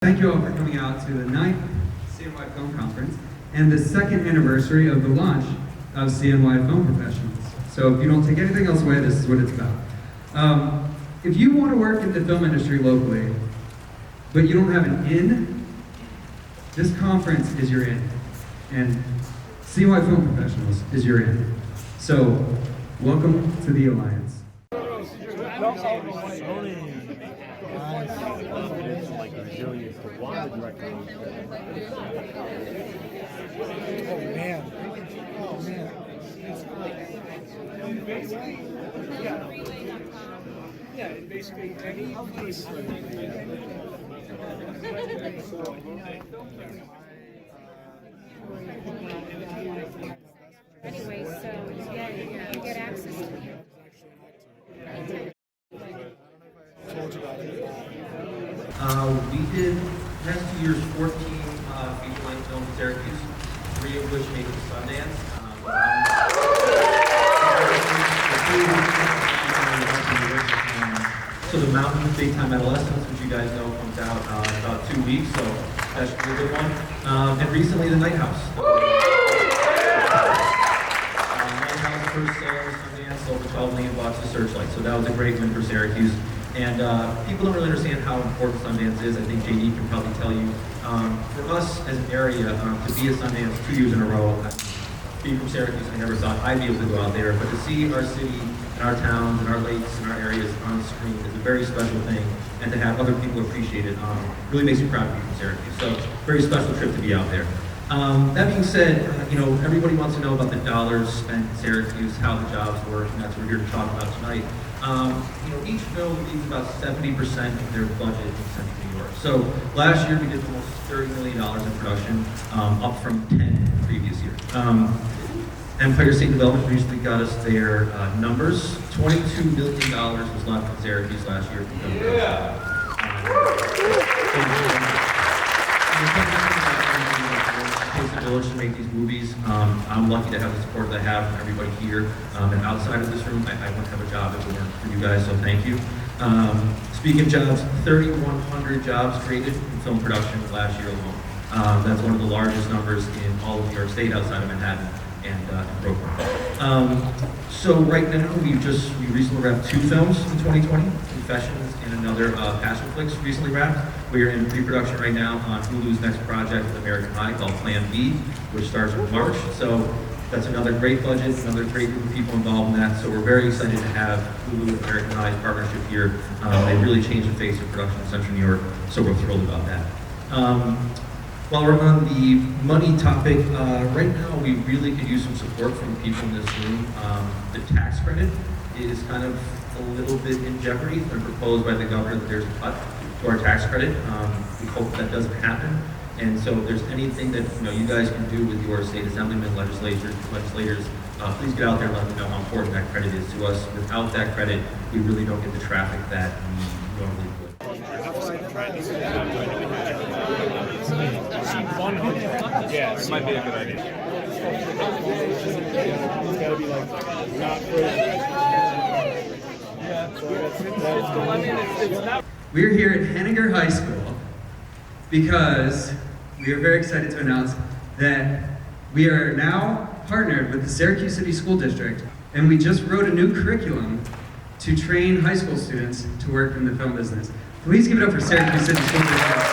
Thank you all for coming out to the 9th CNY Film Conference and the 2nd anniversary of the launch of CNY Film Professionals. So if you don't take anything else away, this is what it's about. If you want to work in the film industry locally, but you don't have an in, this conference is your in. And CNY Film Professionals is your in. So, welcome to the Alliance. Yeah, basically any piece. Anyway, so you get access to it. We did past 2 years 14 feature-length films in Syracuse, 3 of which made it to Sundance. So the Mountain of Big Time Adolescence, which you guys know comes out in about 2 weeks, so that should be a good one. And recently, The Night House. Night House first sales, Sundance, sold for $12 million to Searchlight, so that was a great win for Syracuse. And people don't really understand how important Sundance is. I think JD can probably tell you. For us as an area, to be at Sundance 2 years in a row, being from Syracuse, I never thought I'd be able to go out there, but to see our city and our towns and our lakes and our areas on the screen is a very special thing, and to have other people appreciate it really makes me proud to be from Syracuse. So, very special trip to be out there. That being said, everybody wants to know about the dollars spent in Syracuse, how the jobs work, and that's what we're here to talk about tonight. Each film leaves about 70% of their budget in Central New York. So last year we did almost $30 million in production, up from 10 the previous year. Empire State Development recently got us their numbers. $22 million was left in Syracuse last year. The village to make these movies. I'm lucky to have the support that I have from everybody here. And outside of this room, I wouldn't have a job if it weren't for you guys, so thank you. Speaking of jobs, 3,100 jobs created in film production last year alone. That's one of the largest numbers in all of New York State outside of Manhattan and Brooklyn. So right now, we recently wrapped 2 films in 2020, Confessions and another Passion Flicks recently wrapped. We are in pre-production right now on Hulu's next project with American High called Plan B, which starts in March. So that's another great budget, another great group of people involved in that. So we're very excited to have Hulu and American High's partnership here. They really changed the face of production in Central New York, so we're thrilled about that. While we're on the money topic, right now we really could use some support from people in this room. The tax credit is kind of a little bit in jeopardy. It's been proposed by the governor that there's a cut to our tax credit. We hope that doesn't happen. And so if there's anything that you guys can do with your state assemblymen, legislators, please get out there and let them know how important that credit is to us. Without that credit, we really don't get the traffic that we normally would. Yeah, it might be a good idea. It's gotta be like not We're here at Henninger High School because we are very excited to announce that we are now partnered with the Syracuse City School District, and we just wrote a new curriculum to train high school students to work in the film business. Please give it up for Syracuse City School District.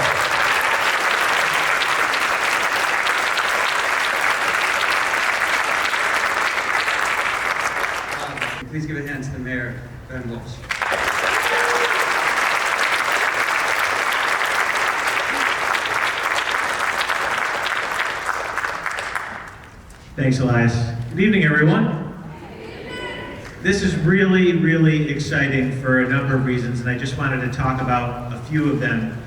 Please give a hand to the mayor, Ben Walsh. Thanks, Elias. Good evening, everyone. This is really, really exciting for a number of reasons, and I just wanted to talk about a few of them.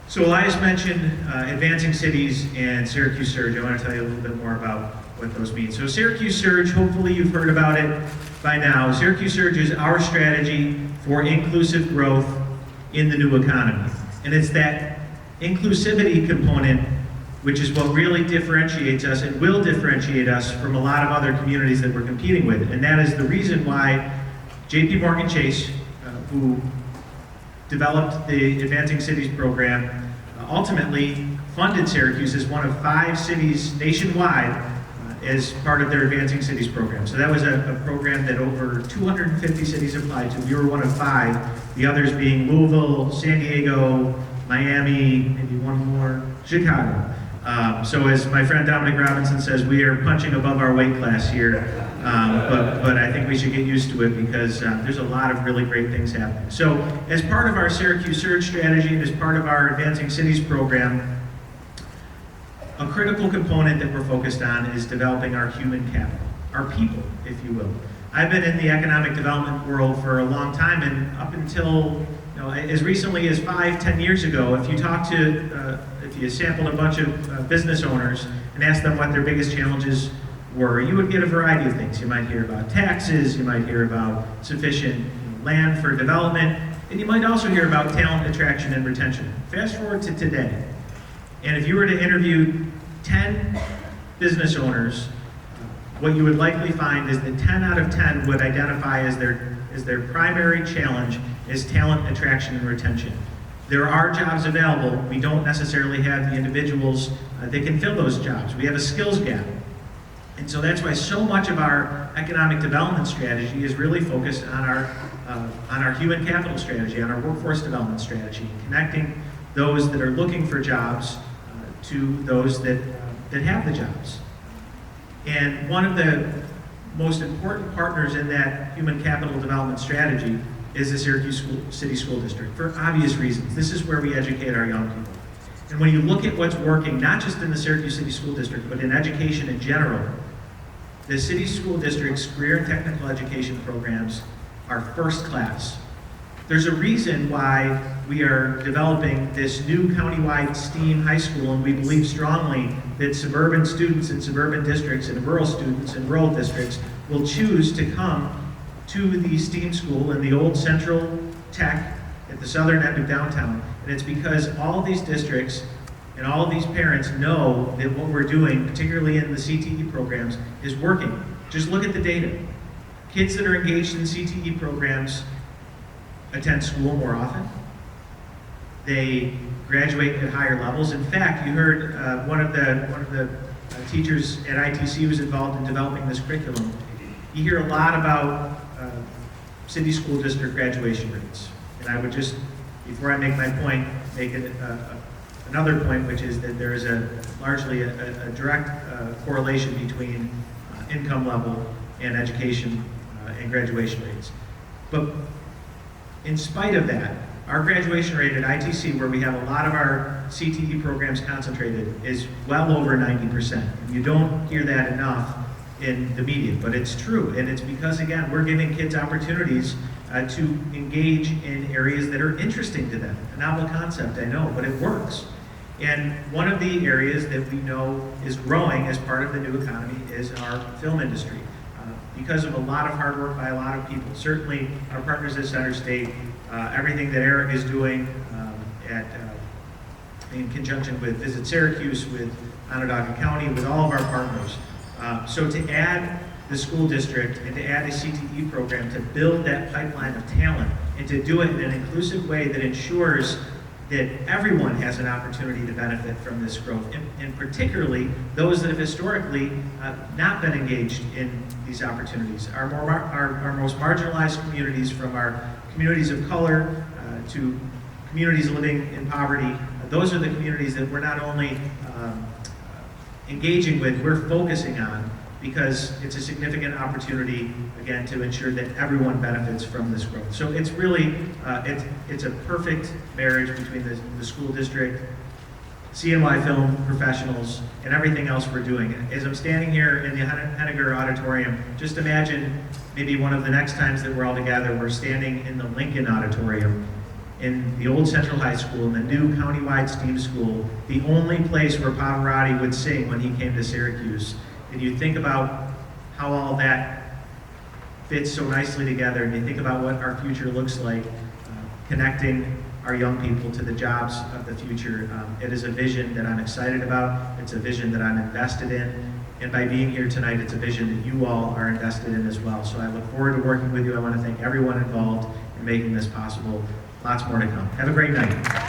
So Elias mentioned advancing cities and Syracuse Surge. I want to tell you a little bit more about what those mean. So Syracuse Surge, hopefully you've heard about it by now. Syracuse Surge is our strategy for inclusive growth in the new economy. And it's that inclusivity component which is what really differentiates us and will differentiate us from a lot of other communities that we're competing with. And that is the reason why JP Morgan Chase, who developed the Advancing Cities program, ultimately funded Syracuse as one of 5 cities nationwide as part of their Advancing Cities program. So that was a program that over 250 cities applied to. We were one of 5, the others being Louisville, San Diego, Miami, maybe one more, Chicago. So as my friend Dominic Robinson says, we are punching above our weight class here, but I think we should get used to it because there's a lot of really great things happening. So as part of our Syracuse Surge strategy and as part of our Advancing Cities program, a critical component that we're focused on is developing our human capital, our people, if you will. I've been in the economic development world for a long time, and up until as recently as 5-10 years ago, if you talk to, if you sampled a bunch of business owners and asked them what their biggest challenges were, you would get a variety of things. You might hear about taxes, you might hear about sufficient land for development, and you might also hear about talent attraction and retention. Fast forward to today, and if you were to interview 10 business owners, what you would likely find is that 10 out of 10 would identify as their primary challenge is talent attraction and retention. There are jobs available. We don't necessarily have the individuals that can fill those jobs. We have a skills gap. And so that's why so much of our economic development strategy is really focused on our human capital strategy, on our workforce development strategy, connecting those that are looking for jobs to those that have the jobs. And one of the most important partners in that human capital development strategy is the Syracuse City School District, for obvious reasons. This is where we educate our young people. And when you look at what's working, not just in the Syracuse City School District, but in education in general, the City School District's career and technical education programs are first class. There's a reason why we are developing this new countywide STEAM high school, and we believe strongly that suburban students in suburban districts and rural students in rural districts will choose to come to the STEAM school in the old Central Tech at the southern end of downtown. And it's because all of these districts and all of these parents know that what we're doing, particularly in the CTE programs, is working. Just look at the data. Kids that are engaged in CTE programs attend school more often. They graduate at higher levels. In fact, you heard one of the teachers at ITC who's involved in developing this curriculum. You hear a lot about city school district graduation rates. And I would just, before I make my point, make it another point, which is that there is largely a direct correlation between income level and education and graduation rates. But in spite of that, our graduation rate at ITC, where we have a lot of our CTE programs concentrated, is well over 90%. You don't hear that enough in the media, but it's true. And it's because, again, we're giving kids opportunities to engage in areas that are interesting to them. A novel concept, I know, but it works. And one of the areas that we know is growing as part of the new economy is our film industry. Because of a lot of hard work by a lot of people. Certainly our partners at Center State, everything that Eric is doing in conjunction with Visit Syracuse, with Onondaga County, with all of our partners. So to add the school district and to add a CTE program to build that pipeline of talent and to do it in an inclusive way that ensures that everyone has an opportunity to benefit from this growth, and particularly those that have historically not been engaged in these opportunities. Our most marginalized communities, from our communities of color to communities living in poverty, those are the communities that we're not only engaging with, we're focusing on, because it's a significant opportunity, again, to ensure that everyone benefits from this growth. So it's really, it's a perfect marriage between the school district, CNY film professionals, and everything else we're doing. As I'm standing here in the Henniger Auditorium, just imagine maybe one of the next times that we're all together, we're standing in the Lincoln Auditorium in the old Central High School, in the new countywide STEAM school, the only place where Pavarotti would sing when he came to Syracuse. And you think about how all that fits so nicely together, and you think about what our future looks like, connecting our young people to the jobs of the future. It is a vision that I'm excited about. It's a vision that I'm invested in. And by being here tonight, it's a vision that you all are invested in as well. So I look forward to working with you. I want to thank everyone involved in making this possible. Lots more to come. Have a great night.